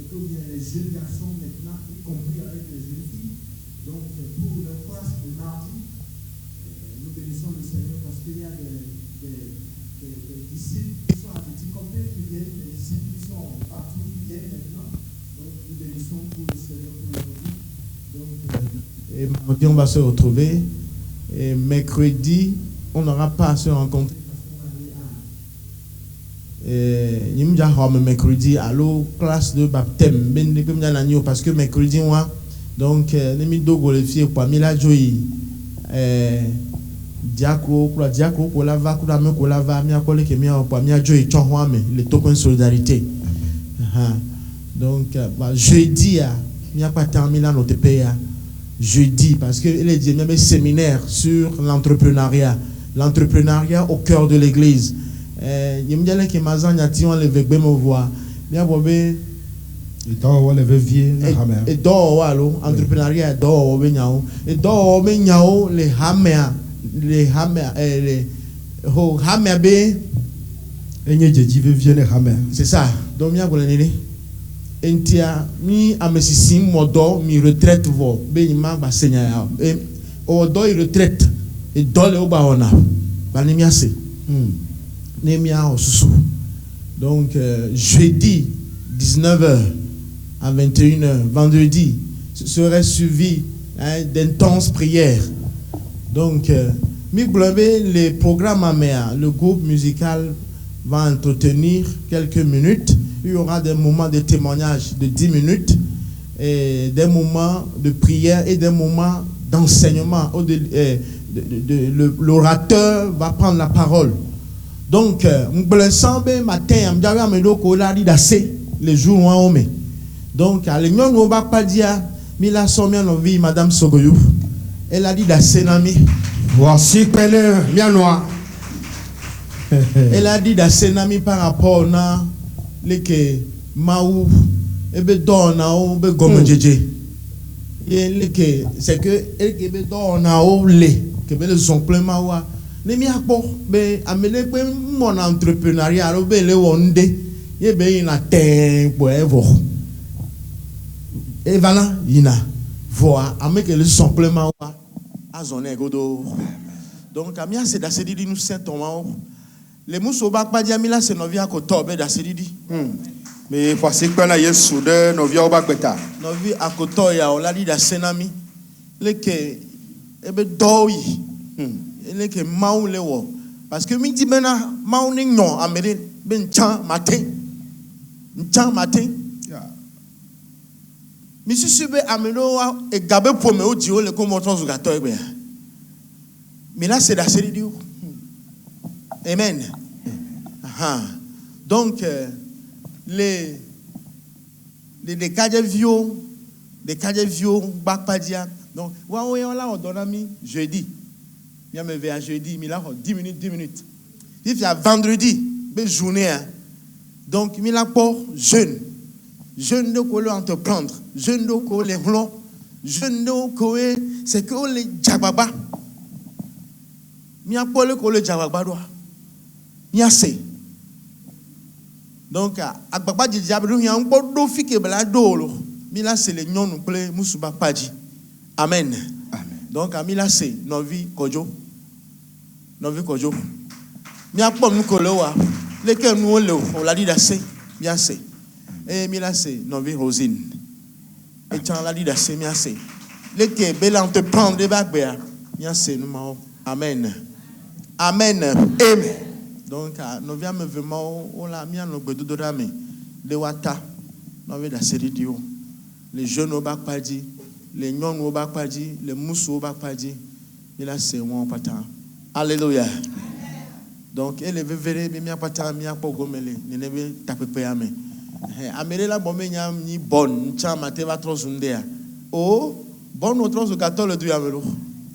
plutôt bien les jeunes garçons maintenant, y compris avec les jeunes filles. Donc, pour la classe de mardi, nous bénissons le Seigneur parce qu'il y a des disciples qui sont à Petit Compé qui viennent, des disciples qui sont partout qui viennent maintenant. Donc, nous bénissons pour le Seigneur pour aujourd'hui. Donc, et mardi, on va se retrouver. Et mercredi, on n'aura pas à se rencontrer. Il me dit mercredi à l'eau classe de baptême parce que mercredi moi donc les mido golfier pour mila joyi diacro pour la va pour la va mi akole ke mi pour mi joyi chonwame le token solidarité donc jeudi mi a pas terminé notre pays jeudi parce que il est même séminaire sur l'entrepreneuriat au cœur de l'église. Il me dit que Mazan y a tiré le vegbe me voix. Il y a bobé. Et dans le vevier, et dans le entrepreneuriat, dans le benyao, et dans le benyao, les hammer, les hammer b. Et n'y a dit vevier les hammer. C'est ça. Donc il y a bolé. Et tia mi amesisim modo mi retraite vo. Ben ma basenya. Et au do il retraite et dans le obaona. Banimiase. Donc, jeudi, 19h à 21h, vendredi, ce serait suivi d'intenses prières. Donc, les programmes à mer, le groupe musical va entretenir quelques minutes. Il y aura des moments de témoignage de 10 minutes, et des moments de prière et des moments d'enseignement. L'orateur va prendre la parole. Donc, m'blessambe matin, m'diawe amedoko la di dassé les jours où on met. Donc, à l'union nous va pas dire, mila somia no vie Madame Sogoyou. Elle a dit dassé nami. Voici pele mianoa. Elle a dit dassé nami par rapport na leke maou ebe do na o be gomme jeje. Et leke c'est que elle ke be do na o le que be le zoncle mawa. Ne mi akpo be amele pe mon entrepreneuriat ro be le wonde ye be ina tempo evo e vala ina voa ameke le simplement wa azone godo. Donc amia c'est d'assedi nous saint Thomas les muso ba pa dia mila se novia ko tobe d'assedi mais voici que na yesu de novia ba kweta novi akoto ya oladi da senami leke ebe doyi que maou le wo parce que mi dit bena maou ni non amere ben chan matin mi sube amelo e gabe pome o di o le comme ton zugato ebe mais là c'est la série du amen donc les cadres vieux bakpadia donc wa o là on donne ami jeudi. Il me vais à jeudi, mais là, 10 minutes. Il y a vendredi, belle journée. Donc, il y a pour jeune de quoi entreprendre, jeune de quoi les blancs, jeune de quoi c'est que les jababa. Il y a pour le jababa. Il y a c'est. Donc, à Baba du diable, il y a un peu d'eau qui est balado. Mais là, c'est les noms nous plaît, Moussouba Padji. Amen. Donc, à Mila, c'est Novi Kojo. Mi a pas nous coloa. Lesquels nous on l'a dit d'assez. Bien assez. Et Mila, c'est Novi Rosine. Et tu en l'a dit d'assez, bien assez. Lesquels bel entreprendre des bacs, bien assez, nous m'en. Amen. Amen. Donc, nous viens me vraiment, on l'a mis en obédo de rame. Les wata, Novi d'assez dio. Les jeunes au bac pas dit. Les nyons au bac pas dit, les mousses au bac pas dit, mais là c'est moi patan. Alléluia. Donc elle veut verrer bien patan bien pour gomele, ne veut taper payame. Amélé la bombe ni bonne, tiens maté va trop zundea. Oh, bon notre zo gâteau le du amelo.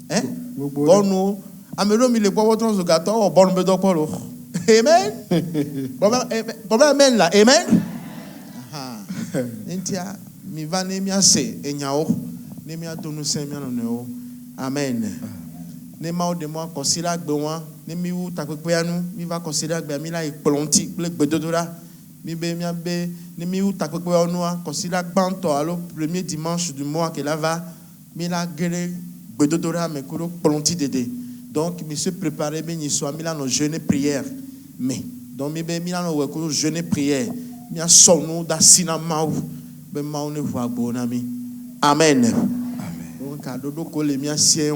Hein? Bon nous amelo mi le bois votre zo gâteau bon be do polo. Amen. Bon amen là, amen. Entia mi va ne mi ase enyao. Ne mi adonu se mi anoneo. Amen. Ne ma de moi considère gbewan, ne mi wu tapepe anu, mi va considérer gbe mi la iplonti, ple gbedodora, mi be Nimiu takpekpe onua considère banto alors premier dimanche du mois que là va mila gere bedodora me kuro plonti dede. Donc monsieur préparé ben y soit mila no jeûner prière mais donc mi ben mila no weko jeûner prière mi a sonu da sinama ben ma on voit bonami. Amen. Amen. Donc a dodo ko le mi a sien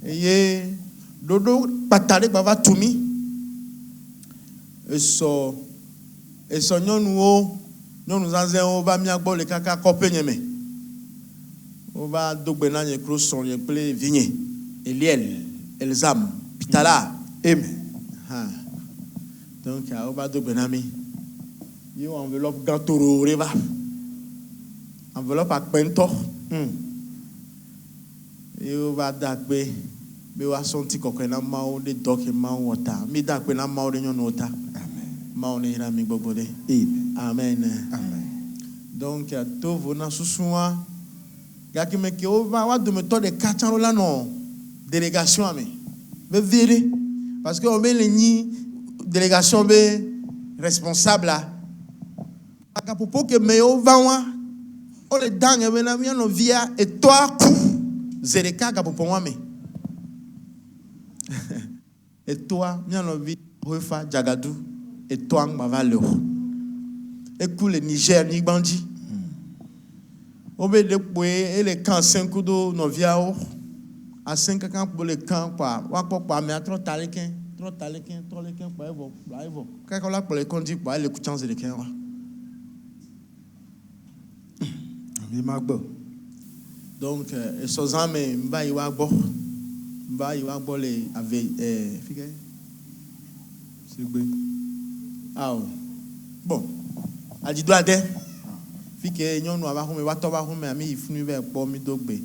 eye dodo patale baba tumi eso nyonu o nyonu zanzen o ba mi agbo le kaka kope nyeme o ba dogbe na nye croson ye ple vigne Eliel Elzam Pitala amen ha donc o ba dogbe na mi yo enveloppe gantoro reva enveloppe akpento yo ba dagbe be wa sonti kokwe na mawo de doke mawo wota mi dagbe na mawo de nyonu wota amen amen amen donc to vona susua gaki me ke o va wa do me to de kachan la no délégation ame be vire parce que on be le ni délégation be responsable là aka popo ke me o va wa o le dange be na mi no via et toi ku zereka ka popo wa me et toi mi no vi refa jagadou et toi ma valeur écoute le Niger ni bandi obe de poe et les camps 5 do noviao à 5 camps pour les camps quoi wa papa mais trop talikin quoi evo quand la pour les conduire pour les couchants de camp mi magbo donc esos ame mba yi wa gbo le avec figue c'est ah bon adi do ade fike nyonu aba home wa to ba home ami ifunu be po mi dogbe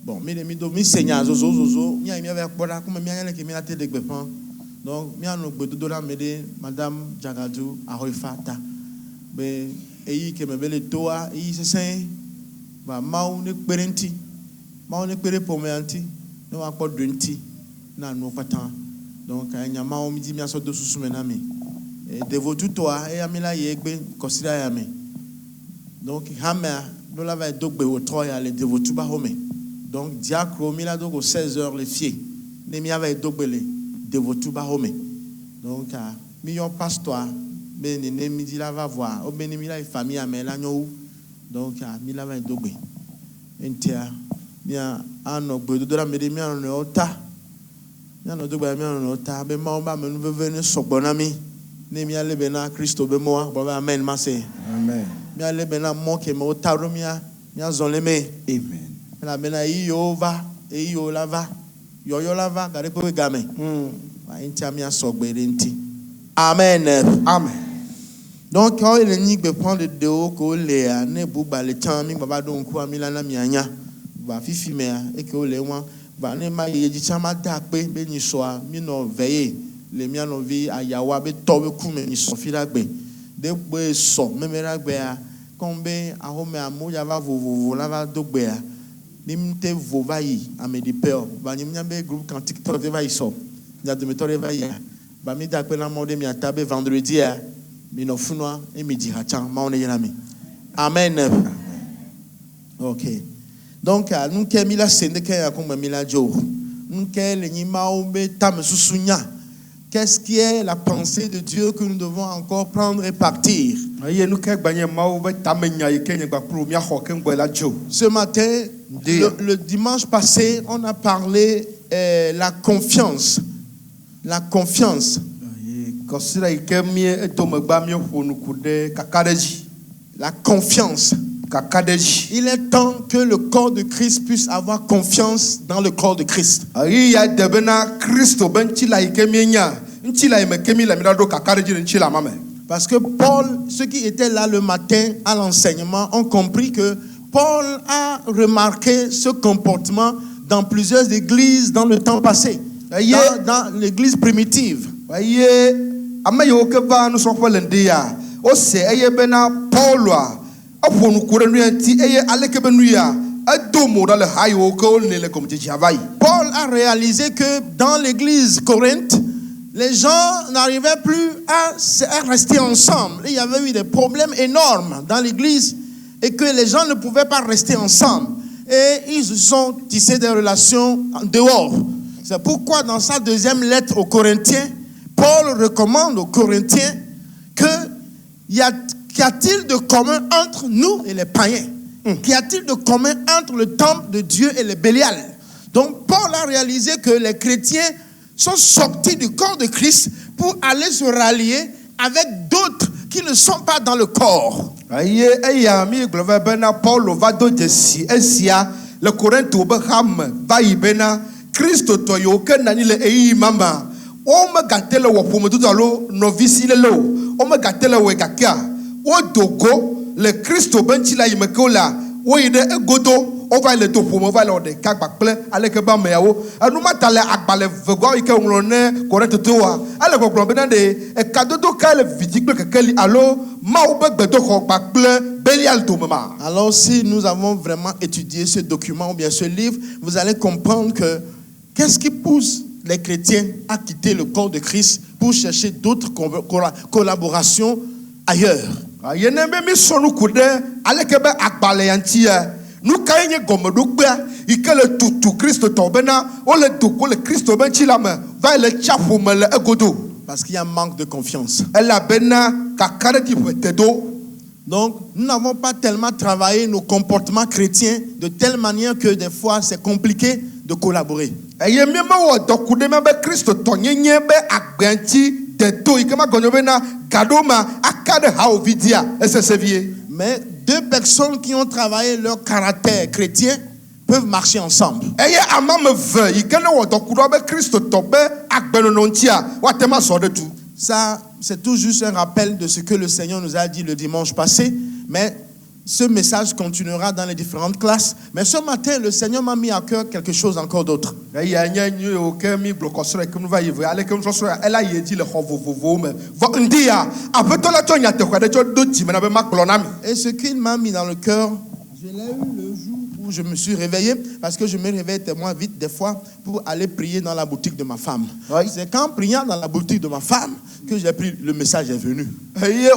bon mi do mi senya zozo mi ami be po da kuma mi anya ke mi na te degbe pon donc mi anu gbe do la mede madame Jagadou Ahoifata be eyi ke me be le toa eyi sesen ba mawo ne perenti mawo ne pere po me anti no wa po dwenti na no patan donc anya mawo mi di mi aso do susu me na mi devotu toi et amila yegbe considère yame donc hammer do la va dogbe au troya le devotu ba home donc diacro mila dogo 16h le fie ne mi ava dogbe le devotu ba home donc million pasteur ben ne mi di la va voir o ben mi la famille amela nyo donc mila va dogbe entia bien ano gbe do la me de mi ano ota mi ano dogbe mi ano ota be ma o ba me nu venir sogbonami ne mi ale bena Christo be moi baba amen mase amen mi ale bena mo ke mo tarumia mi azoleme amen la bena yova e yo lava yo lava gare ko game wa intia mi asogbere nti amen amen donc quand il ni be prendre de haut ko le ne buba le chan mi baba don ku amila na mi anya ba fifi me e ke o le won ba ne ma ye ji chama da pe be ni so mi no veiller les miens ont vu à Yawa, be tobe kume ni sofira gbe de gbe so memera gbe a kombe a home amu ya va vovovo la va do gbe a nimte vovayi a me di peur ba nyamnya be groupe cantique to va iso ya de metore va ya ba mi da pe na mode mi atabe vendredi a mi no funwa e mi di hachan ma on yela mi amen OK donc nous ke mi la sende ke ya ko mi la jo nous ke le ni ma o be tam susunya. Qu'est-ce qui est la pensée de Dieu que nous devons encore prendre et partir? Ce matin, le dimanche passé, on a parlé la confiance. La confiance. La confiance. Il est temps que le corps de Christ puisse avoir confiance dans le corps de Christ. Parce que Paul, ceux qui étaient là le matin à l'enseignement, ont compris que Paul a remarqué ce comportement dans plusieurs églises dans le temps passé, dans l'église primitive. Paul a réalisé que dans l'église Corinthe, les gens n'arrivaient plus à rester ensemble. Il y avait eu des problèmes énormes dans l'église et que les gens ne pouvaient pas rester ensemble. Et ils se sont tissés des relations en dehors. C'est pourquoi dans sa deuxième lettre aux Corinthiens, Paul recommande aux Corinthiens qu'y a-t-il de commun entre nous et les païens? Qu'y a-t-il de commun entre le temple de Dieu et les Bélial? Donc Paul a réalisé que les chrétiens sont sortis du corps de Christ pour aller se rallier avec d'autres qui ne sont pas dans le corps. Paul va le Corinthe va Christ toyo que nani le ei mama o me gatele wo pomo dudalo novice le lo o me gatele we gakia o dogo le Christ benchi la yimekola o ide egodo o va le to pomo va le de ka gbakple ale ke ba meawo anu matale agbale vego ike onlone Corinthe toa ale gbogbo be na de e kadodo ka le vidikle kekeli alo ma o be gbedo ko gbakple. Alors si nous avons vraiment étudié ce document ou bien ce livre, vous allez comprendre que qu'est-ce qui pousse les chrétiens à quitter le corps de Christ pour chercher d'autres collaborations ailleurs. Parce qu'il y a un manque de confiance. Donc, nous n'avons pas tellement travaillé nos comportements chrétiens de telle manière que des fois, c'est compliqué de collaborer. Mais deux personnes qui ont travaillé leur caractère chrétien peuvent marcher ensemble. Ça, c'est tout juste un rappel de ce que le Seigneur nous a dit le dimanche passé. Mais ce message continuera dans les différentes classes. Mais ce matin, le Seigneur m'a mis à cœur quelque chose encore d'autre. Et ce qu'il m'a mis dans le cœur, je l'ai eu le jour où je me suis réveillé, parce que je me réveille tellement vite des fois pour aller prier dans la boutique de ma femme. Oui. C'est qu'en priant dans la boutique de ma femme que j'ai pris, le message est venu. Et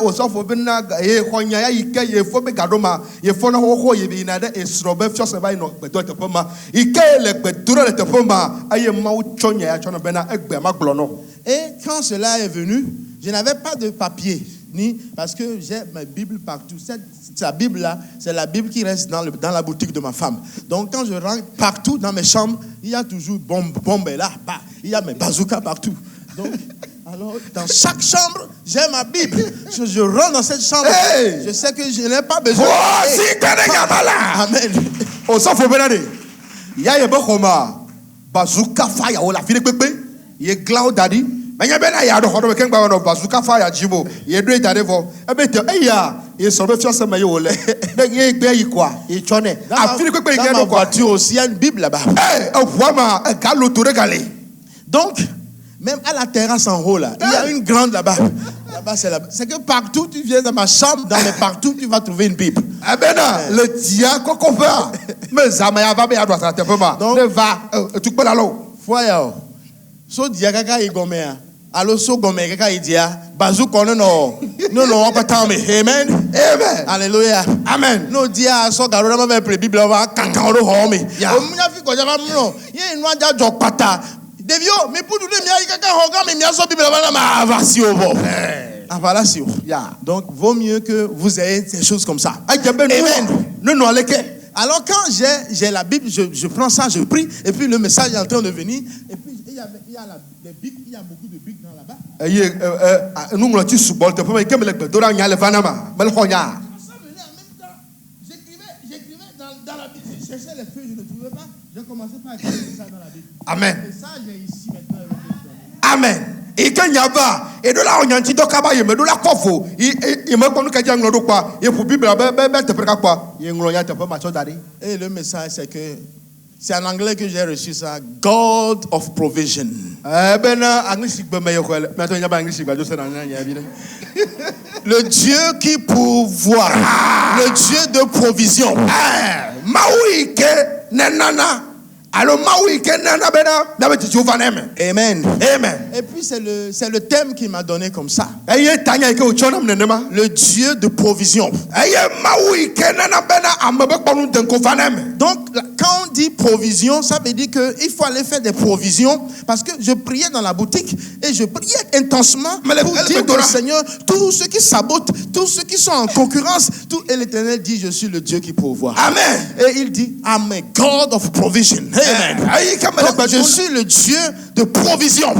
quand cela est venu, je n'avais pas de papier. Parce que j'ai ma Bible partout. Cette Bible-là, c'est la Bible qui reste dans la boutique de ma femme. Donc, quand je rentre partout dans mes chambres, il y a toujours bombe là, bah, il y a mes bazookas partout. Donc, alors, dans chaque chambre, j'ai ma Bible. Je rentre dans cette chambre. Hey! Je sais que je n'ai pas besoin. Amen. On s'en fout bien. Il y a un bazooka fire. On l'a fait il est glaude daddy. Mais il y a un bazooka fire jibo. Il y a deux daddy for. Il se fait ça mais il est quoi? Il chonne. Dans ma voiture aussi, il y a une Bible là-bas. Donc, même à la terrasse en haut là, il y a une grande là-bas. Là-bas, c'est que partout tu viens dans ma chambre, dans mes partout tu vas trouver une Bible. Le dia qu'on va. Mais ça m'a va bien droit ça te fait mal. Donc va tu peux là. Foya. So dia kaka igomea. Allo so gomea kaka idia. Bazou kono no. No on pas tant mais amen. Amen. Alléluia. Amen. No dia so garo na ma pre Bible va kankan ro ho me. O mu ya fi ko ja ba mu no. Ye nwa ja jok pata. Devio, mais pour nous dire, donc, vaut mieux que vous ayez des choses comme ça. Amen. Alors, quand j'ai la Bible, je prends ça, je prie, et puis le message est en train de venir, et puis il y a des bics, il y a beaucoup de bics dans là-bas. J'écrivais dans la Bible, je cherchais les feuilles, je ne trouvais pas. J'ai commencé par écrire ça dans la Bible. Amen. Et ça, j'ai ici maintenant. Amen. Et quand il y a pas, et de là on y a un petit docaba, il me donne la coffre. Il me connaît qu'il y a un autre quoi. Il faut Bible, te prends quoi. Il y a un autre peu macho d'aller. Et le message c'est que c'est en anglais que j'ai reçu ça. God of provision. Le Dieu qui pourvoit. Le Dieu de provision. Maouike nenana. Amen. Amen. Et puis c'est le thème qui m'a donné comme ça. Le Dieu de provision. Donc quand on dit provision, ça veut dire qu'il faut aller faire des provisions. Parce que je priais dans la boutique et je priais intensement pour dire au Seigneur, tous ceux qui sabotent, tous ceux qui sont en concurrence, et l'Éternel dit, je suis le Dieu qui pourvoit. Amen. Et il dit, I'm a God of provision. Amen. Donc, je suis le Dieu de provision.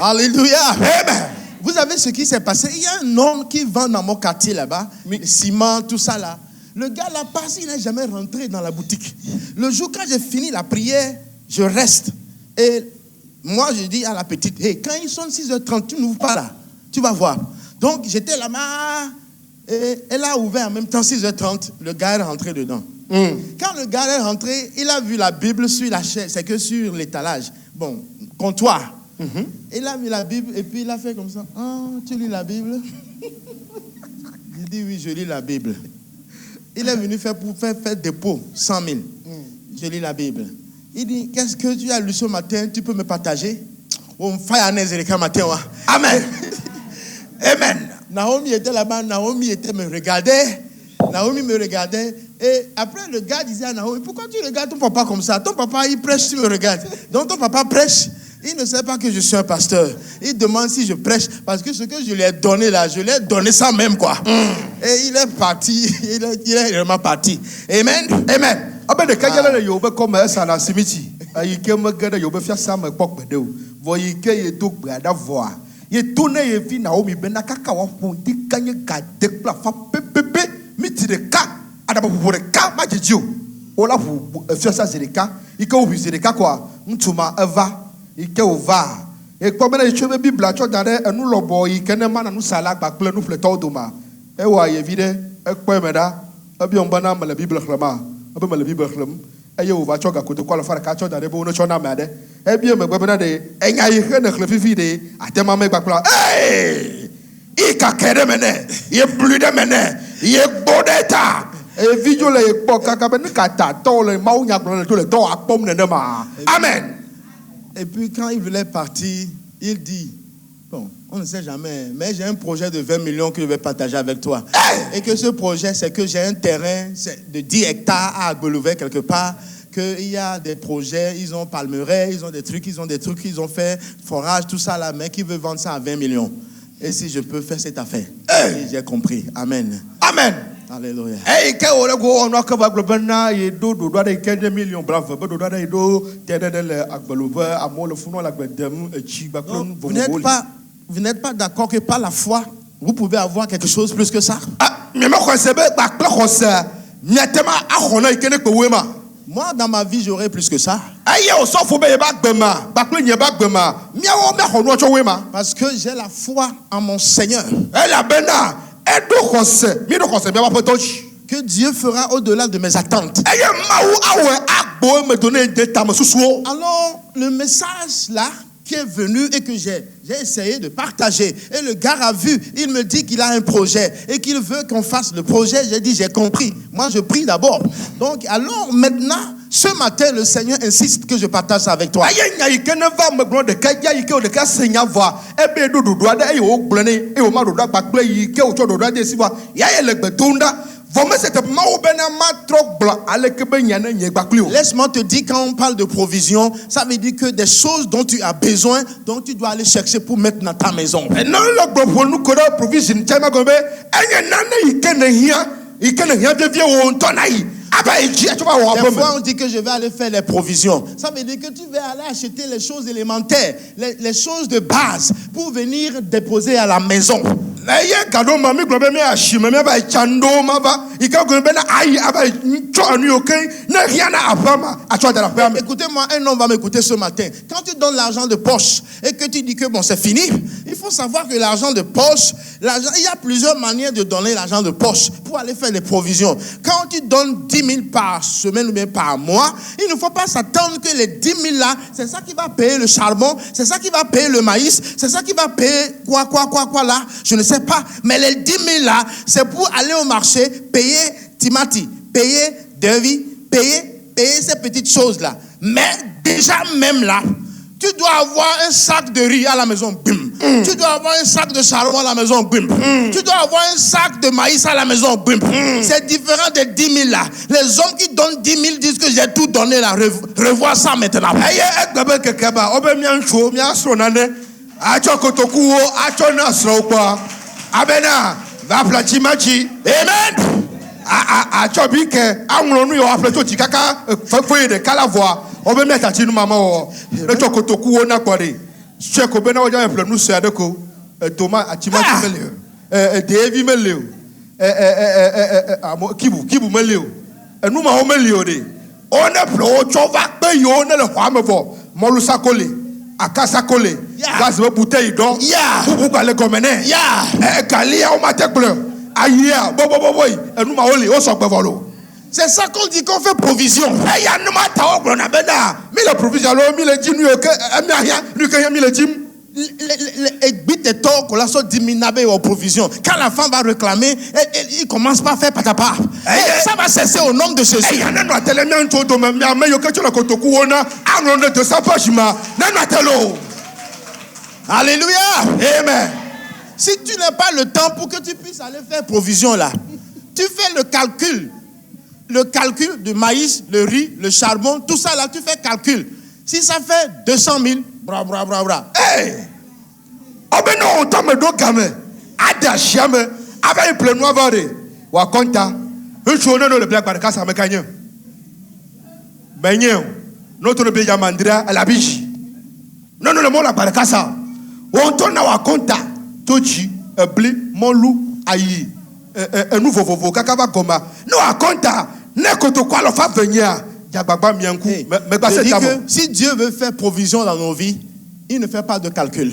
Alléluia. Amen. Vous savez ce qui s'est passé? Il y a un homme qui vend dans mon quartier là-bas, ciment, tout ça là. Le gars là passe, il n'est jamais rentré dans la boutique. Le jour quand j'ai fini la prière, je reste. Et moi je dis à la petite, hey, quand ils sont 6h30, tu n'ouvres pas là. Tu vas voir. Donc j'étais là-bas, et elle a ouvert en même temps 6h30, le gars est rentré dedans. Quand le gars est rentré, il a vu la Bible sur la chaise, c'est que sur l'étalage. Bon, comptoir. Il a mis la Bible et puis il a fait comme ça. Ah, tu lis la Bible? J'ai dit oui, je lis la Bible. Il est venu faire dépôt, 100 000. Je lis la Bible. Il dit, qu'est-ce que tu as lu ce matin? Tu peux me partager? On fait un matin. Amen. Amen. Naomi était là-bas, Naomi me regardait. Naomi me regardait. Et après, le gars disait à Naomi, pourquoi tu regardes ton papa comme ça? Ton papa, il prêche, tu me regardes. Donc ton papa prêche. Il ne sait pas que je suis un pasteur. Il demande si je prêche. Parce que ce que je lui ai donné là, je lui ai donné ça même quoi. Et il est parti. Il est vraiment parti. Amen. Amen. Ikeuva e kpɔmena etsome bibla tsɔ da ɖe enu lɔbɔ yi ke ne mana nusala gbakple nufletɔwo doma ewɔ ayevi ɖe ekpɔe me ɖa ebiɔ bena mele bibla xlẽma ebe mele bibla xlẽm eye wòva tsɔ gakotoku alɔfa ɖeka tsɔ da ɖe be wonetsɔ na ame aɖe ebie megbe bena ɖe enya yi xe ne xlẽ fifi ɖe atema me gbakpla ikake ɖe me ne ye blui ɖe me ne ye gbo ɖe ta evidzo le ye kpɔ kaka be nukata tɔwo le mawu nya gblɔ le to le tɔwo akpɔm nenema. Amen. Et puis quand il voulait partir, il dit, bon, on ne sait jamais, mais j'ai un projet de 20 millions que je vais partager avec toi. Et que ce projet, c'est que j'ai un terrain de 10 hectares à Agbelouvet quelque part, qu'il y a des projets, ils ont palmeraie, ils ont des trucs, ils ont fait forage, tout ça là, mais qui veut vendre ça à 20 millions. Et si je peux faire cette affaire. J'ai compris. Amen. Amen. Alléluia. Et que on go on akaba globana ye do de 15 millions bravo be do da ye do tede de le agbelouve amo le funo la gbedem echi baklon vous n'êtes pas d'accord que par la foi vous pouvez avoir quelque chose plus que ça? Mais moi Moi dans ma vie j'aurais plus que ça. Parce que j'ai la foi en mon Seigneur. Que Dieu fera au-delà de mes attentes. Alors, le message là qui est venu et que j'ai essayé de partager, et le gars a vu, il me dit qu'il a un projet et qu'il veut qu'on fasse le projet. J'ai dit, j'ai compris. Moi, je prie d'abord. Donc, alors maintenant, ce matin, le Seigneur insiste que je partage ça avec toi. Laisse-moi te dire, quand on parle de provision, ça veut dire que des choses dont tu as besoin, dont tu dois aller chercher pour mettre dans ta maison. Des fois, on dit que je vais aller faire les provisions. Ça veut dire que tu vas aller acheter les choses élémentaires, les choses de base, pour venir déposer à la maison. Écoutez-moi, un homme va m'écouter ce matin. Quand tu donnes l'argent de poche et que tu dis que bon, c'est fini, Il faut savoir que l'argent de poche, il y a plusieurs manières de donner l'argent de poche pour aller faire des provisions. Quand tu donnes 10 000 par semaine ou bien par mois, il ne faut pas s'attendre que les 10 000 là, c'est ça qui va payer le charbon, c'est ça qui va payer le maïs, c'est ça qui va payer quoi là, je ne sais pas. Mais les 10 000 là, c'est pour aller au marché, payer Timati, payer Devi, payer ces petites choses là. Mais déjà même là, tu dois avoir un sac de riz à la maison, bim. Tu dois avoir un sac de charbon à la maison, bim. Tu dois avoir un sac de maïs à la maison, bim. C'est différent des 10 000 là. Les hommes qui donnent 10 000 disent que j'ai tout donné là. Revois ça maintenant. Amen. Obe mi atati nu mama wo eto kotoku wo na kware check obe na wo ja plan nu so adeko toma atimati mele devi mele kibu mele enu ma ho mele de ona pro chova pe yo na le kwa mefo molusa kole akasa kole gas be bouteille don bubu ka le gomene kalia o ma tekple ayia bo enu ma ole o so pe volo. C'est ça qu'on dit qu'on fait provision. Mais la provision, provision. Quand la femme va réclamer, il commence pas à faire patapa. Ça va cesser au nom de Jésus. Alléluia. Amen. Si tu n'as pas le temps pour que tu puisses aller faire provision là, tu fais le calcul. Le calcul du maïs, le riz, le charbon, tout ça là, tu fais calcul. Si ça fait 200 000, bra. Hey! Obeno on t'a me do game. Ada chiame avec plein noir vare. Wa konta. Un jour no le black baraka sa me kanyo. Benyo. Notre le beja mandra à la biche. Non le mot la baraka sa. On tourne wa konta. Tochi, blé, molu, ayi. Nous vovo kakava goma. No a konta. Si Dieu veut faire provision dans nos vies, il ne fait pas de calcul.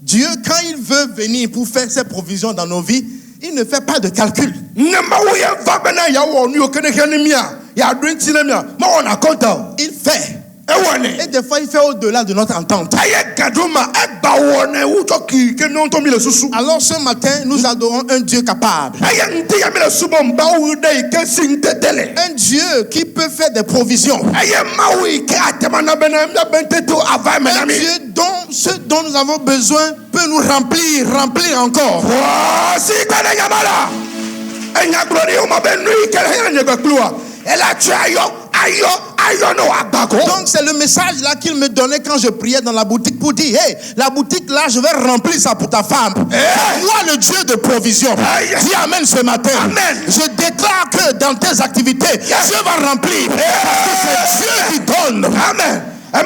Dieu, quand il veut venir pour faire ses provisions dans nos vies, il ne fait pas de calcul. Il fait. Et des fois, il fait au-delà de notre entente. Alors ce matin, nous adorons un Dieu capable. Un Dieu qui peut faire des provisions. Un Dieu dont ce dont nous avons besoin peut nous remplir encore. Donc c'est le message là qu'il me donnait quand je priais dans la boutique pour dire hey, la boutique là je vais remplir ça pour ta femme. Moi le Dieu de provision. Dis amen ce matin. Amen. Je déclare que dans tes activités Dieu va remplir. Parce que c'est Dieu qui donne. Amen. Hey,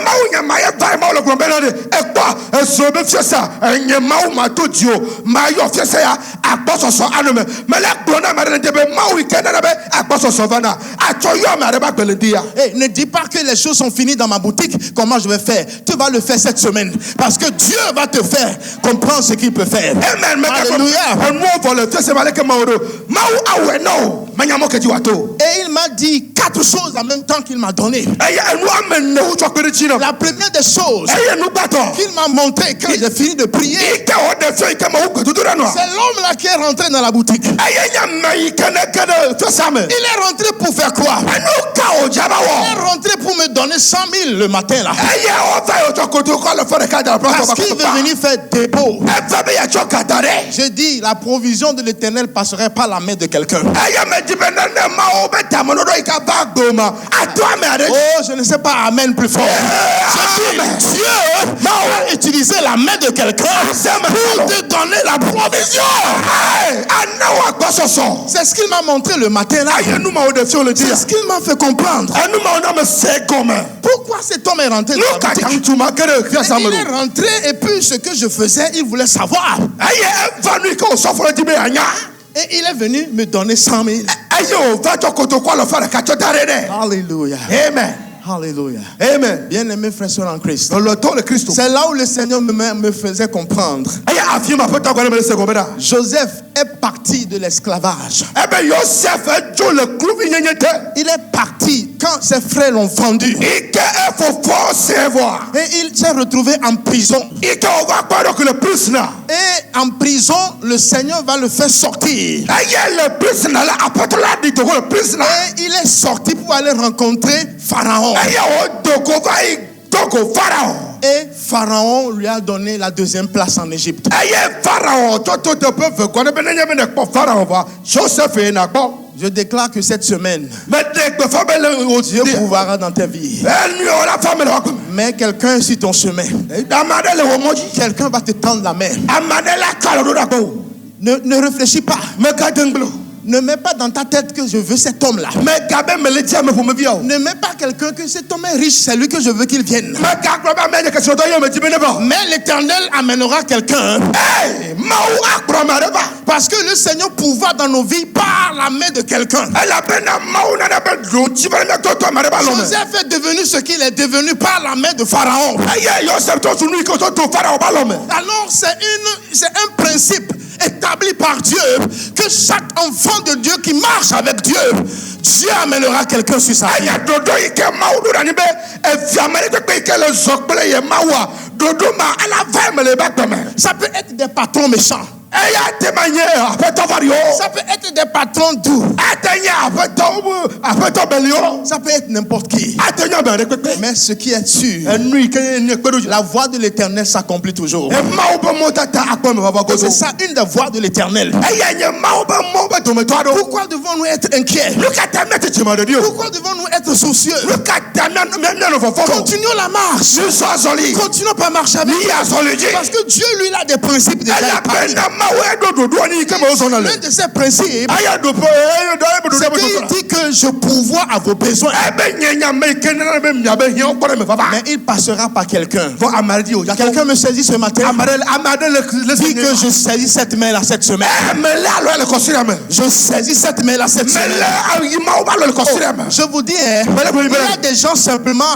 ne dis pas que les choses sont finies dans ma boutique. Comment je vais faire? Tu vas le faire cette semaine. Parce que Dieu va te faire comprendre ce qu'il peut faire. Amen. Alléluia. Et il m'a dit 4 choses en même temps qu'il m'a donné. La première des choses qu'il m'a montré quand j'ai fini de prier, c'est l'homme là qui est rentré dans la boutique. Il est rentré pour faire quoi? Il est rentré pour me donner 100 000 le matin là. Parce qu'il veut venir faire dépôt. Je dis, la provision de l'Éternel passerait par la main de quelqu'un. Oh, je ne sais pas, amen plus fort. Dieu va utiliser la main de quelqu'un pour te donner la provision. C'est ce qu'il m'a montré le matin là. C'est ce qu'il m'a fait comprendre. Pourquoi cet homme est rentré dans la boutique? Il est rentré et puis ce que je faisais, il voulait savoir. Et il est venu me donner 100 000. Alléluia. Amen. Alléluia. Amen. Bien-aimés frères et sœurs en Christ. Dans le temps de Christ. C'est là où le Seigneur me faisait comprendre. Joseph est parti de l'esclavage. Il est parti quand ses frères l'ont vendu. Et il s'est retrouvé en prison. Et en prison, le Seigneur va le faire sortir. Et il est sorti pour aller rencontrer Pharaon. Et Pharaon lui a donné la deuxième place en Égypte. Je déclare que cette semaine, Dieu pourvoira dans ta vie. Mais quelqu'un est sur ton chemin. Quelqu'un va te tendre la main. Ne réfléchis pas. Ne mets pas dans ta tête que je veux cet homme-là. Ne mets pas quelqu'un que cet homme est riche, c'est lui que je veux qu'il vienne. Mais l'Éternel amènera quelqu'un. Parce que le Seigneur pourvoit dans nos vies par la main de quelqu'un. Joseph est devenu ce qu'il est devenu par la main de Pharaon. Alors c'est un principe établi par Dieu que chaque enfant de Dieu qui marche avec Dieu, Dieu amènera quelqu'un sur sa vie. Ça peut être des patrons méchants. Ça peut être des patrons doux. Ça peut être n'importe qui. Mais ce qui est sûr, la voix de l'Éternel s'accomplit toujours. C'est ça une des voix de l'Éternel. Pourquoi devons-nous être inquiets? Pourquoi devons-nous être soucieux? Continuons la marche. Continuons pas marcher avec lui. Parce que Dieu, lui, il a des principes déjà établis. L'un de ces principes, c'est qu'il dit que je pourvois à vos besoins. Mais il passera par quelqu'un. Quelqu'un me saisit ce matin. Dit que je saisis cette main-là cette semaine. Je saisis cette main-là cette semaine. Je vous dis, il y a des gens simplement,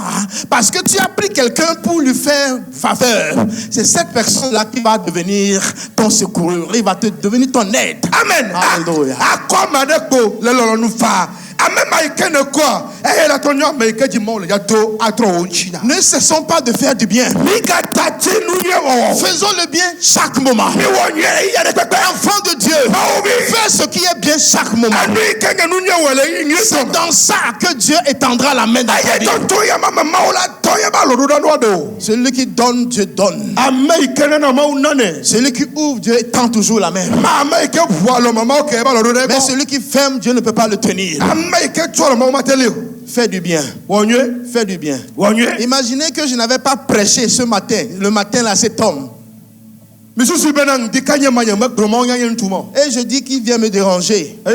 parce que tu as pris quelqu'un pour lui faire faveur, c'est cette personne-là qui va devenir ton secours. Il va te devenir ton aide. Amen. Alléluia. Ne cessons pas de faire du bien. Faisons le bien chaque moment. Enfant de Dieu, fais ce qui est bien chaque moment. C'est dans ça que Dieu étendra la main dans ta vie. Celui qui donne, Dieu donne. Celui qui ouvre, Dieu étend toujours la main. Mais celui qui ferme, Dieu ne peut pas le tenir. Fais du bien. Fais du bien. Imaginez que je n'avais pas prêché ce matin, le matin là, cet homme. Et je dis qu'il vient me déranger. Il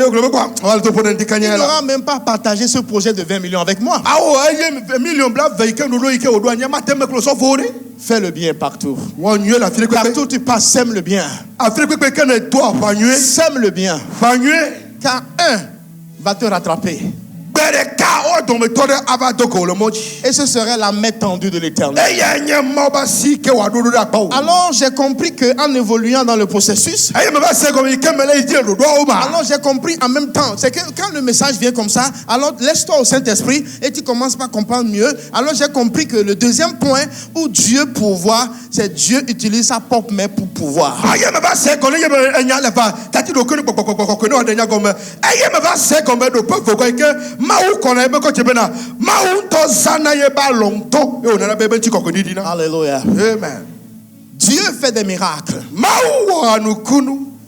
n'aura même pas partagé ce projet de 20 millions avec moi. Fais le bien partout. Partout tu passes, sème le bien. Sème le bien. Car un va te rattraper. Et ce serait la main tendue de l'Éternel. Alors j'ai compris qu'en évoluant dans le processus, alors j'ai compris en même temps, c'est que quand le message vient comme ça, alors laisse-toi au Saint-Esprit et tu commences par comprendre mieux. Alors j'ai compris que le deuxième point où Dieu pourvoit, c'est Dieu utilise sa propre main pour pouvoir. Alléluia. Amen. Dieu fait des miracles.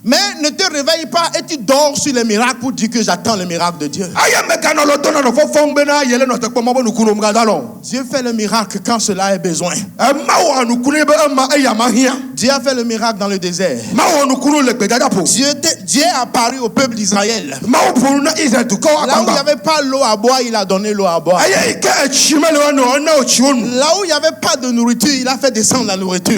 Mais ne te réveille pas et tu dors sur les miracles pour dire que j'attends le miracle de Dieu. Dieu fait le miracle quand cela est besoin. Dieu a fait le miracle dans le désert. Dieu a apparu au peuple d'Israël. Là où il n'y avait pas l'eau à boire, il a donné l'eau à boire. Là où il n'y avait pas de nourriture, il a fait descendre la nourriture.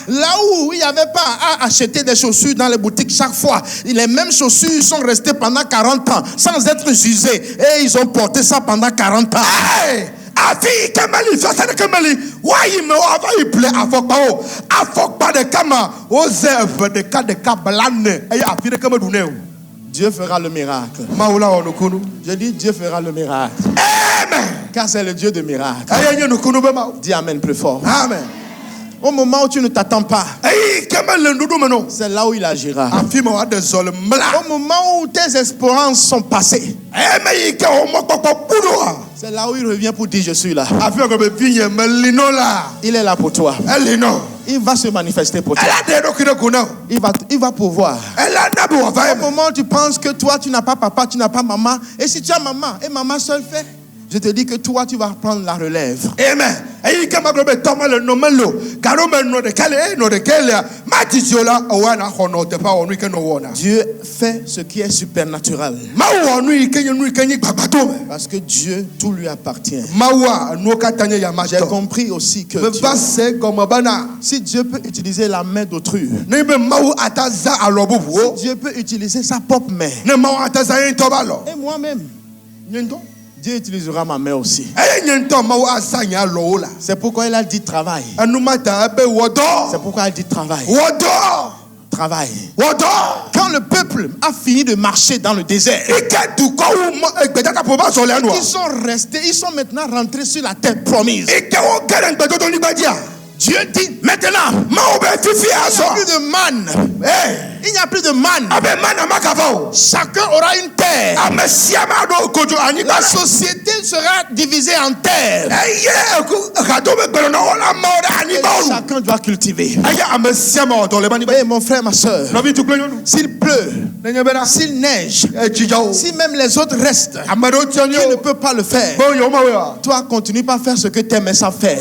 Là où il n'y avait pas a acheté des chaussures dans les boutiques chaque fois. Les mêmes chaussures sont restées pendant 40 ans sans être usées. Et ils ont porté ça pendant 40 ans. Hey! Afi kamali fasa de kamali wayi me ava yi ple afokpa de kama oze de ka blane e afi de kama dune o. Dieu fera le miracle. Maula onukunu. Je dis Dieu fera le miracle. Amen. Car c'est le Dieu de miracle. Ayen onukunu be ma. Dis amen plus fort. Amen. Au moment où tu ne t'attends pas, c'est là où il agira. Au moment où tes espérances sont passées, c'est là où il revient pour dire je suis là. Il est là pour toi. Il va se manifester pour toi. Il va pouvoir. Au moment où tu penses que toi tu n'as pas papa, tu n'as pas maman, et si tu as maman et maman seule fait, je te dis que toi, tu vas prendre la relève. Amen. Dieu fait ce qui est supernatural. Parce que Dieu, tout lui appartient. J'ai compris aussi que si Dieu peut utiliser la main d'autrui, si Dieu peut utiliser sa propre main, et moi-même, Dieu utilisera ma main aussi. C'est pourquoi il a dit travail. C'est pourquoi il dit travail. Travail. Quand le peuple a fini de marcher dans le désert, ils sont restés, ils sont maintenant rentrés sur la terre promise. Dieu dit maintenant, il n'y a plus de manne. Il n'y a plus de manne. Chacun aura une terre. La société sera divisée en terres. Et chacun doit cultiver. Et mon frère, ma soeur, s'il pleut, s'il neige, si même les autres restent, tu ne peux pas le faire. Toi, continue pas à faire ce que tes mains savent faire.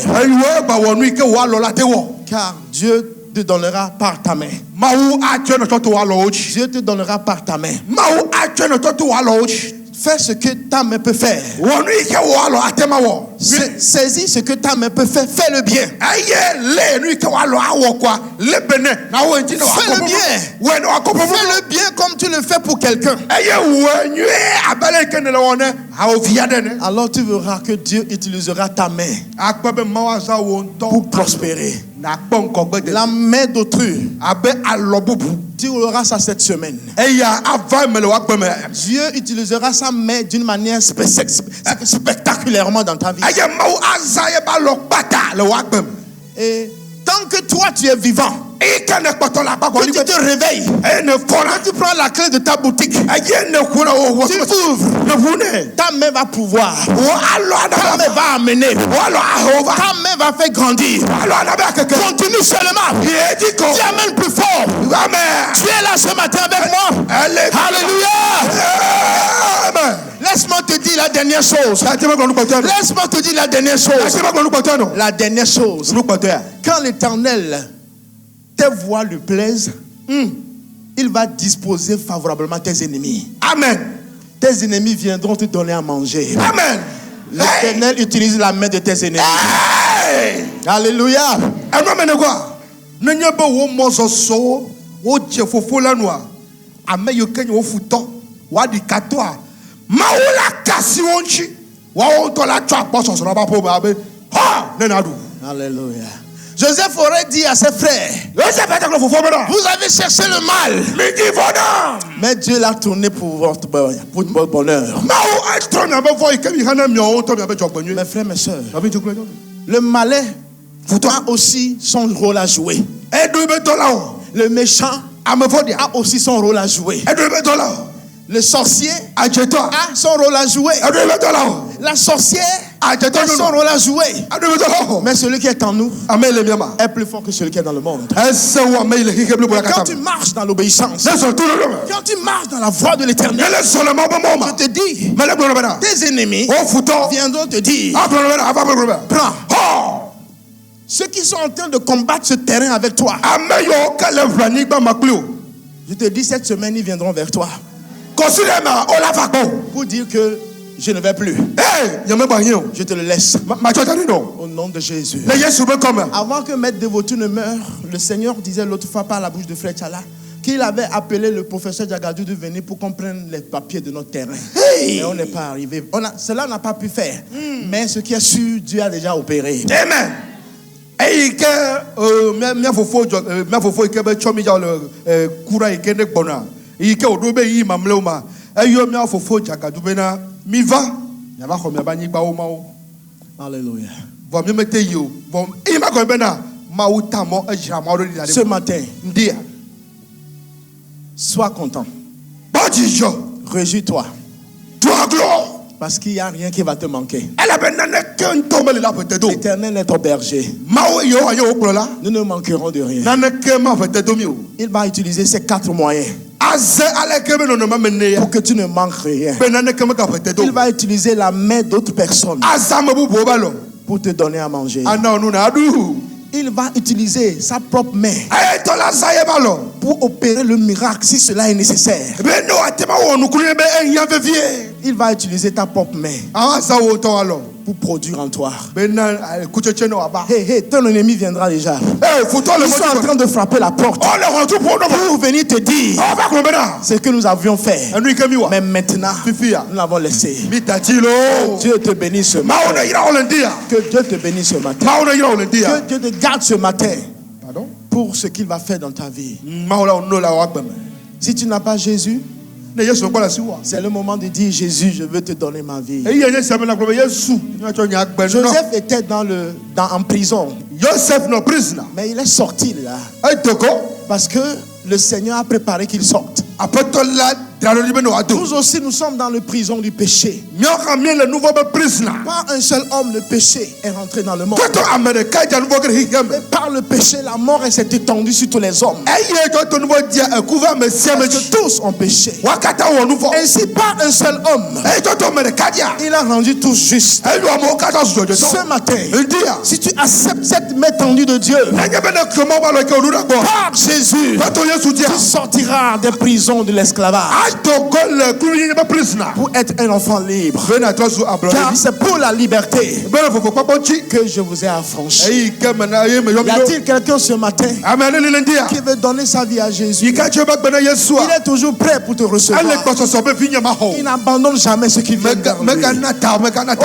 Car Dieu te donnera par ta main. Dieu te donnera par ta main. Fais ce que ta main peut faire. Saisis ce que ta main peut faire. Fais le bien. Fais le bien. Fais le bien comme tu le fais pour quelqu'un. Alors tu verras que Dieu utilisera ta main pour prospérer. La main d'autrui, tu auras ça cette semaine. Dieu utilisera sa main d'une manière spectaculairement dans ta vie. Et tant que toi tu es vivant, quand tu te réveilles, quand tu prends la clé de ta boutique, tu ouvres, ta main va pouvoir, ta main va amener, ta main va faire grandir. Continue seulement. Tu amènes plus fort. Tu es là ce matin avec moi. Alléluia. Laisse-moi te dire la dernière chose. Laisse-moi te dire la dernière chose. La dernière chose. Quand l'Éternel, tes voix lui plaisent, il va disposer favorablement tes ennemis. Amen. Tes ennemis viendront te donner à manger. Amen. L'Éternel utilise la main de tes ennemis. Hey. Alléluia. Alléluia. Joseph aurait dit à ses frères, vous avez cherché le mal, mais Dieu l'a tourné pour votre bonheur. Mes frères, mes soeurs, le malin a aussi son rôle à jouer. Le méchant a aussi son rôle à jouer. Le sorcier a son rôle à jouer. La sorcière a son rôle à jouer. Mais celui qui est en nous est plus fort que celui qui est dans le monde. Quand tu marches dans l'obéissance, quand tu marches dans la voie de l'Éternel, je te dis, tes ennemis viendront te dire, prends. Ceux qui sont en train de combattre ce terrain avec toi, je te dis, cette semaine, ils viendront vers toi pour dire que je ne vais plus. Eh, y'a même pas rien. Je te le laisse. Ma chotari non. Au nom de Jésus. Les Yesu be comme. Avant que Maître Devotu ne meure, le Seigneur disait l'autre fois par la bouche de Frère Tchala qu'il avait appelé le professeur Djagadou de venir pour qu'on prenne les papiers de notre terrain. Hey. Mais on n'est pas arrivé. Cela n'a pas pu faire. Mais ce qui est sûr, Dieu a déjà opéré. Amen. Et que mia fofo ike be chomi ja le kura ike ne gbona. Ike odo be yi mamle ma. Eyo mia fofo Djagadu be na mi va. Ya ba ko mi ba nyigba o ma o. Alléluia. Vom mi mete yo. Vom i ma ko be na ma o ta mo e jira ma o ri dade. Ce matin, Ndia. sois content. Ba jijo. Réjouis-toi. Toi gloire. Parce qu'il n'y a rien qui va te manquer. Elle a ben na ken tombe la peut-être. L'Éternel est ton berger. Ma o yo ayo o la. Nous ne manquerons de rien. Na ne ke ma peut-être mi o. Il va utiliser ces 4 moyens Aze ale ke be no ma menne ya. pour que tu ne manques rien. Ben na ne ke ma ka peut-être. Il va utiliser la main d'autres personnes Azam bu bo ba lo. pour te donner à manger. Ana onu na adu. Il va utiliser sa propre main Aye to la saye ba lo. pour opérer le miracle si cela est nécessaire. Be no atema wo nu kunu be en ya vevie. Il va utiliser ta propre main Ah ça wo to alo. pour produire en toi. Be na kucheche no aba. Hé, hé, ton ennemi viendra déjà. Eh faut to le Ils sont en train de frapper la porte Oh le rendu pour no. pour venir te dire Ah ba ko be na. ce que nous avions fait. Anu ikemi wa. Mais maintenant, Fifia. nous l'avons laissé. Mi tatilo. Dieu te bénisse ce Ma matin. ona ira olendia. Que Dieu te bénisse ce matin. Ma ona ira Que olendia. Dieu te garde ce matin Pardon? pour ce qu'il va faire dans ta vie. Ma ona no la wa gbeme. Si tu n'as pas Jésus, Ne Yesu ko la siwa. c'est le moment de dire Jésus, je veux te donner ma vie. E ye se na ko be Yesu. Nya cho nya gbe no. Joseph était en prison, Joseph no prisoner. mais il est sorti là Ay toko. parce que le Seigneur a préparé qu'il sorte. Apatola dralo libe no adu. Nous aussi, nous sommes dans le prison du péché. Mioka mi le nouveau be prisoner. Pas un seul homme, le péché est rentré dans le monde. Toto America ja nouveau ke higem. Et par le péché, la mort s'est étendue sur tous les hommes. Eye to nouveau dia couvert me sia me Parce que tous ont péché. wakata wo nouveau. Ainsi, pas un seul homme, Eye to America dia. il a rendu tous justes. Eye lo mo kata so de. Ce matin, Ndia. si tu acceptes cette main tendue de Dieu, Anya be na komo ba lo ke onu da go. par Jésus, Toto Yesu dia. tu sortiras des prisons de l'esclavage Atoko le kuru be prisoner. pour être un enfant libre. Bena to so ablo. Car c'est pour la liberté Bena fofo paponchi. que je vous ai affranchi. Eye ke mena ye me yo Y a-t-il quelqu'un ce matin Amen le ndia. qui veut donner sa vie à Jésus? Ika je ba bena Yesu. Il est toujours prêt pour te recevoir. Ale ko so be finya ma ho. Il n'abandonne jamais ce qu'il vient vers lui. Mega nata.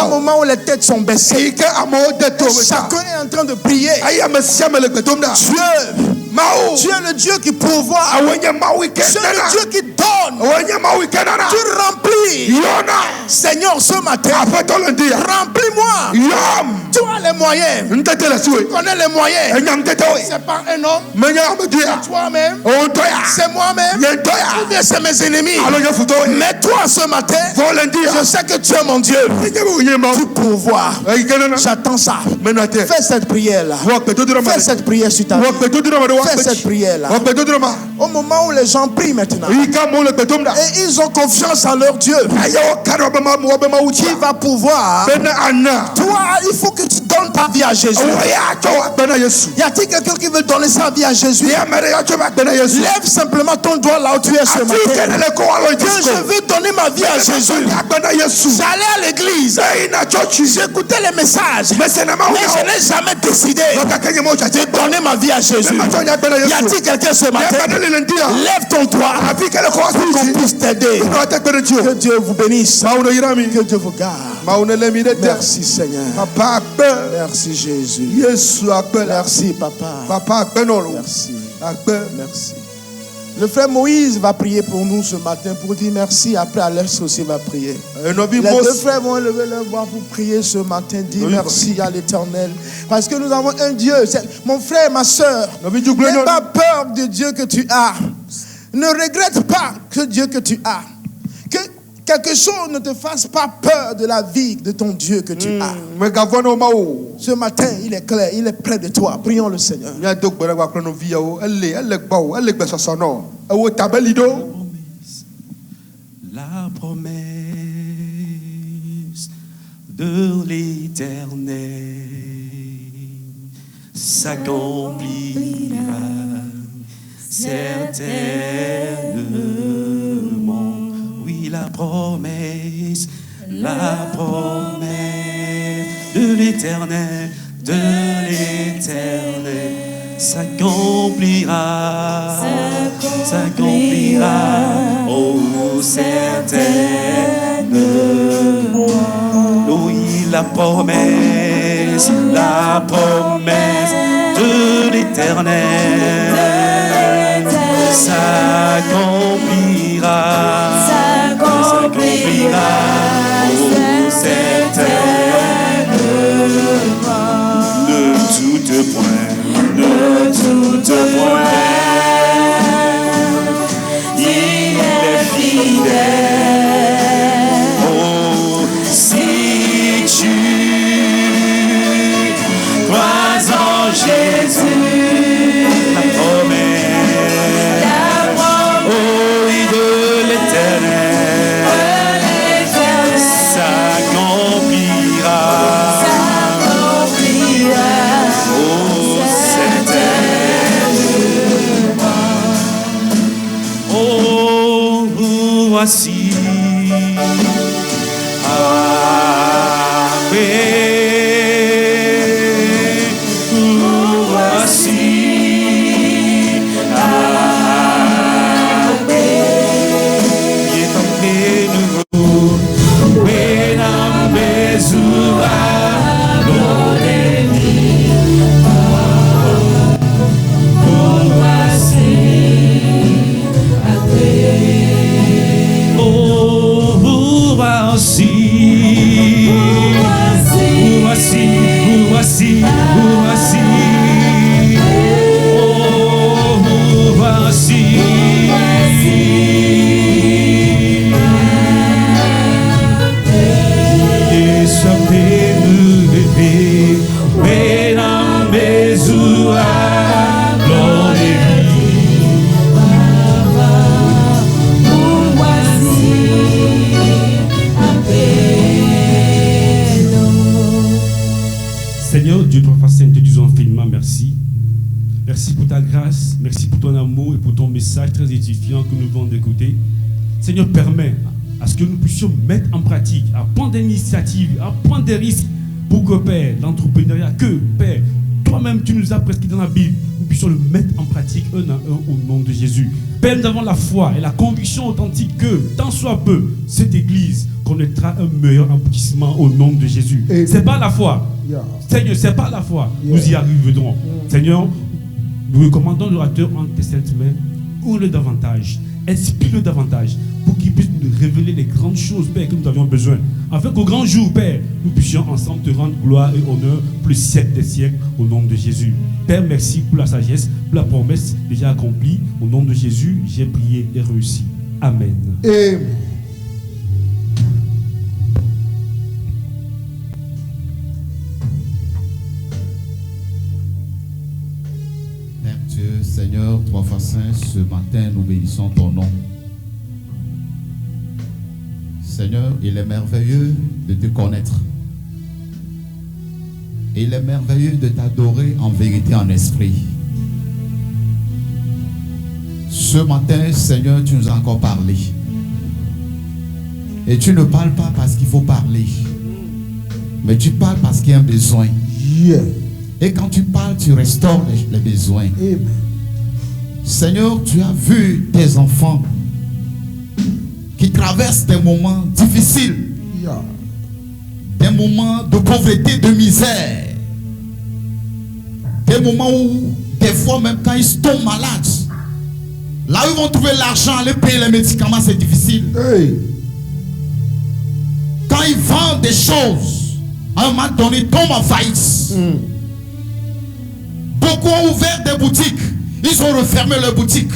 Au moment où les têtes sont baissées, Ike amo de to. chacun est en train de prier. Aye me sia me le betomda. Dieu, Mao. tu es le Dieu qui pourvoit. Awenye mawi Tu es kenana. le Dieu qui donne. Awenye mawi kenana. Tu remplis. Yona. Seigneur, ce matin, Apetolo ndia. remplis-moi. Yom. Tu as les moyens. Ntete la suwe. Tu connais les moyens. Enyam tete we. C'est pas un homme, Menya amedia. toi-même, O toya. c'est moi-même, Yentoya. ou bien c'est mes ennemis. Alo ya futo. Mais toi, ce matin, Volendia. je sais que tu es mon Dieu. Enyam uye ma. Tu pourvois. Ayi kenana. J'attends ça. Menate. Fais cette prière-là. Wak beto dira ma. Fais cette prière sur ta vie. Wak beto dira ma. Fais cette prière-là. Wak beto dira ma. Au moment où les gens prient maintenant, Ika mo le betomda. et ils ont confiance en leur Dieu, Ayo karo ba ma mo ba ma uchi. qui va pouvoir. Bena ana. Toi, il faut que tu donnes ta vie à Jésus. Oya cho bena Yesu. Y a-t-il quelqu'un qui veut donner sa vie à Jésus? Ya mere ya cho bena Yesu. Lève simplement ton doigt là où tu es ce Ati matin. kenele ko alo Que je veux donner ma vie à Jésus. Ya bena Yesu. J'allais à l'église, Ina chochi. j'écoutais les messages, Mais c'est na ma. mais je n'ai jamais décidé Kenye mo chache. de donner ma vie à Jésus. Ya bena Y Yesu. a-t-il quelqu'un ce Ya matin? bena le ndia. Lève ton doigt Afi kele ko pour qu'on asisi. puisse t'aider. No ta bena tio. Que Dieu vous bénisse. Mauno yirami. Que Dieu vous garde. Mauno le mi de te. Merci Seigneur. Papa akpe. Merci Jésus. Yesu akpe la. Merci Papa. Papa akpe no lo. Merci. Akpe. Merci. Le frère Moïse va prier pour nous ce matin pour dire merci. Après, Alex aussi va prier. Enobi Les mos. deux frères vont lever leur voix pour prier ce matin. Dire Oui, merci à l'Éternel. Parce que nous avons un Dieu. Mon frère, ma soeur, Nobi du n'aie glen. pas peur de Dieu que tu as. Ne regrette pas que Dieu que tu as. Que quelque chose ne te fasse pas peur de la vie de ton Dieu que tu as. Me gavono mao. Ce matin, il est clair, il est près de toi. Prions le Seigneur. Nya dog bere wa krono via o. Elle gbao. Elle gbe soso no. Ewo tabeli do. La promesse de l'Éternel s'accomplira certainement. Oui, la promesse la promesse de l'Éternel, s'accomplira, oh certainement. Oui, la promesse de l'Éternel s'accomplira, oh certainement. Ne doute point, il est fidèle. Oh, si tu crois en Jésus, la promesse, oh, et de l'Éternel s'accomplira. Voici, Seigneur Dieu, toi, Saint, te disons infiniment merci. Merci pour ta grâce, merci pour ton amour et pour ton message très édifiant que nous venons d'écouter. Seigneur, permets à ce que nous puissions mettre en pratique, à prendre des initiatives, à prendre des risques pour que, Père, l'entrepreneuriat, que, Père, toi-même tu nous as prescrit dans la Bible, nous puissions le mettre en pratique un à un au nom de Jésus. Père, nous avons la foi et la conviction authentique que, tant soit peu, cette Église connaîtra un meilleur aboutissement au nom de Jésus. C'est pas la foi. Seigneur, c'est pas la foi. Nous y arriverons. Seigneur, nous recommandons l'orateur entre tes saintes mains. Ouvre-le davantage. Inspire-le davantage pour qu'il puisse nous révéler les grandes choses, Père, que nous avions besoin. Afin qu'au grand jour, Père, nous puissions ensemble te rendre gloire et honneur pour le siècle des siècles au nom de Jésus. Père, merci pour la sagesse, pour la promesse déjà accomplie. Au nom de Jésus, j'ai prié et réussi. Amen. Amen. Seigneur, trois fois saint, ce matin, nous bénissons ton nom. Seigneur, il est merveilleux de te connaître. Il est merveilleux de t'adorer en vérité, en esprit. Ce matin, Seigneur, tu nous as encore parlé. Et tu ne parles pas parce qu'il faut parler, mais tu parles parce qu'il y a un besoin. Et quand tu parles, tu restaures les besoins. Seigneur, tu as vu tes enfants qui traversent des moments difficiles, des moments de pauvreté, de misère, des moments où, des fois même quand ils tombent malades, là où ils vont trouver l'argent, aller payer les médicaments, c'est difficile. Quand ils vendent des choses, à un moment donné, ils tombent en faillite. Beaucoup ont ouvert des boutiques, ils ont refermé leurs boutiques.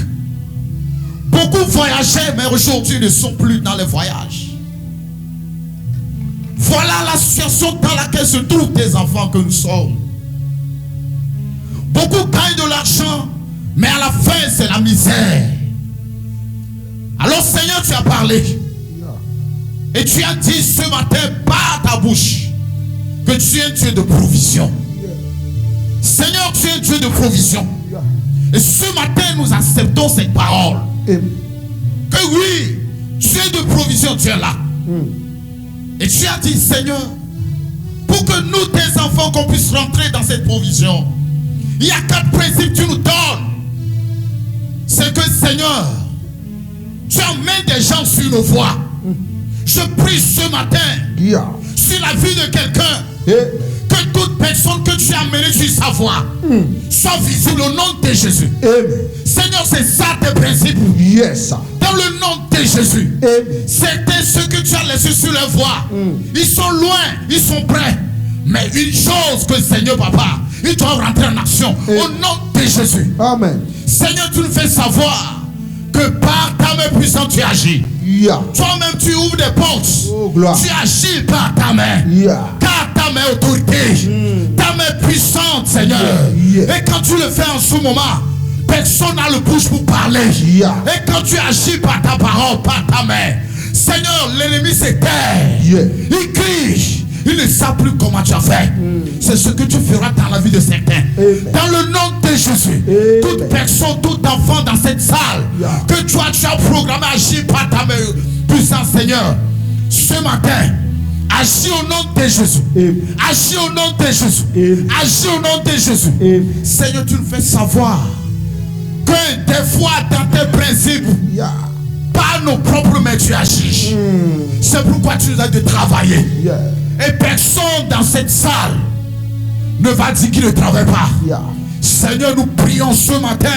Beaucoup voyageaient, mais aujourd'hui ne sont plus dans les voyages. Voilà la situation dans laquelle se trouvent tes enfants que nous sommes. Beaucoup gagnent de l'argent, mais à la fin c'est la misère. Alors Seigneur, tu as parlé. Et tu as dit ce matin par ta bouche que tu es un Dieu de provision. Seigneur, tu es un Dieu de provision. Et ce matin, nous acceptons cette parole. Que oui, tu es de provision, tu es là. Et tu as dit, Seigneur, pour que nous, tes enfants, qu'on puisse rentrer dans cette provision, il y a 4 principes que tu nous donnes. C'est que, Seigneur, tu emmènes des gens sur nos voies. Je prie ce matin sur la vie de quelqu'un, que toute personne que tu as amenée sur sa voie soit visible au nom de Jésus. Seigneur, c'est ça tes principes. Dans le nom de Jésus. C'était ceux que tu as laissés sur leur voie. Ils sont loin, ils sont prêts. Mais une chose que Seigneur Papa, ils doivent rentrer en action au nom de Jésus. Amen. Seigneur, tu nous fais savoir que par ta main puissante tu agis. Toi-même tu ouvres des portes. Tu agis par ta main. Car ta main autorité, ta main puissante, Seigneur. Et quand tu le fais en ce moment, personne n'a le bouche pour parler. Et quand tu agis par ta parole, par ta main, Seigneur, l'ennemi s'éteint. Il crie. Il ne sait plus comment tu as fait. C'est ce que tu feras dans la vie de certains. Dans le nom de Jésus, toute personne, tout enfant dans cette salle, que toi tu as programmé agir par ta main puissante, Seigneur, ce matin, agis au nom de Jésus. Agis au nom de Jésus. Agis au nom de Jésus. Seigneur, tu nous fais savoir que des fois dans tes principes, par nos propres mains tu agis. C'est pourquoi tu nous as de travailler. Et personne dans cette salle ne va dire qu'il ne travaille pas. Seigneur, nous prions ce matin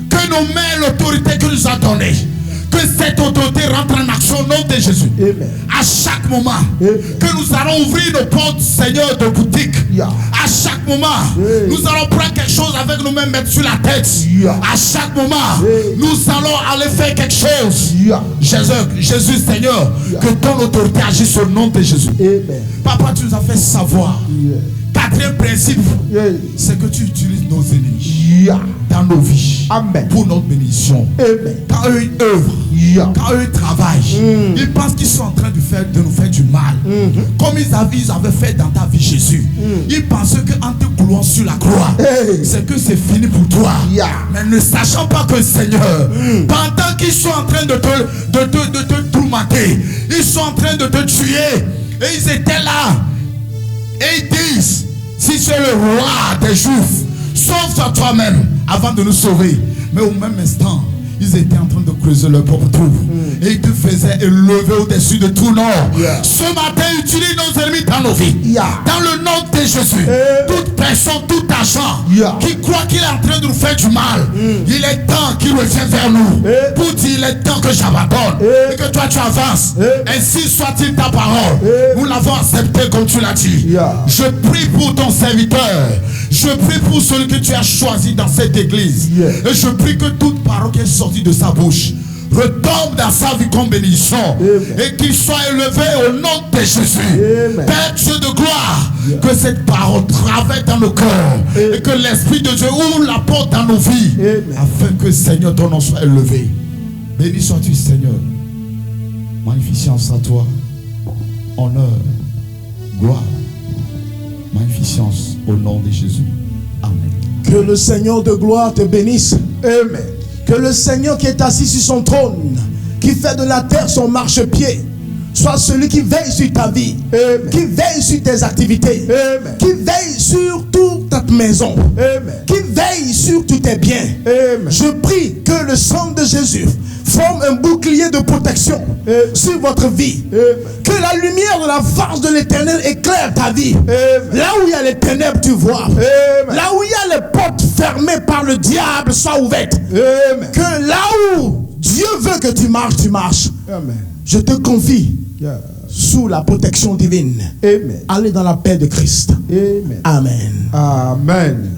que nos mains, l'autorité que nous a donnée, que cette autorité rentre en action au nom de Jésus. À chaque moment que nous allons ouvrir nos portes, Seigneur, de boutique, à chaque moment nous allons prendre quelque chose avec nos mains, mettre sur la tête. À chaque moment nous allons aller faire quelque chose. Jésus, Seigneur, que ton autorité agisse au nom de Jésus. Papa, tu nous as fait savoir. 4e principe, c'est que tu utilises nos ennemis dans nos vies. Pour notre bénédiction. Quand eux ils œuvrent, quand eux ils travaillent, ils pensent qu'ils sont en train de nous faire du mal. Comme ils avaient fait dans ta vie, Jésus. Ils pensaient qu'en te clouant sur la croix, c'est que c'est fini pour toi. Mais ne sachant pas que, Seigneur, pendant qu'ils sont en train de te tourmenter, ils sont en train de te tuer, et ils étaient là. Et ils disent, si c'est le roi des Juifs, sauve-toi toi-même avant de nous sauver. Mais au même instant, ils étaient en train de creuser leur propre trou. Et ils te faisaient élever au-dessus de tout nom. Ce matin, utilise nos ennemis dans nos vies. Dans le nom de Jésus. Toute personne, tout agent qui croit qu'il est en train de nous faire du mal, il est temps qu'il revienne vers nous. Pour dire, il est temps que j'abandonne. Et que toi tu avances. Ainsi soit-il ta parole. Nous l'avons accepté comme tu l'as dit. Je prie pour ton serviteur. Je prie pour celui que tu as choisi dans cette église. Et je prie que toute parole qui est sortie de sa bouche retombe dans sa vie comme bénédiction. Et qu'il soit élevé au nom de Jésus. Père Dieu de gloire, que cette parole travaille dans nos cœurs. Et que l'Esprit de Dieu ouvre la porte dans nos vies. Afin que, Seigneur, ton nom soit élevé. Béni sois-tu, Seigneur. Magnificence à toi. Honneur, gloire, magnificence au nom de Jésus. Amen. Que le Seigneur de gloire te bénisse. Amen. Que le Seigneur qui est assis sur son trône, qui fait de la terre son marchepied, soit celui qui veille sur ta vie. Amen. Qui veille sur tes activités. Amen. Qui veille sur toute ta maison. Amen. Qui veille sur tous tes biens. Amen. Je prie que le sang de Jésus forme un bouclier de protection sur votre vie. Que la lumière de la face de l'Éternel éclaire ta vie. Là où il y a les ténèbres, tu vois. Là où il y a les portes fermées par le diable, soient ouvertes. Que là où Dieu veut que tu marches, tu marches. Je te confie sous la protection divine. Allez dans la paix de Christ. Amen. Amen.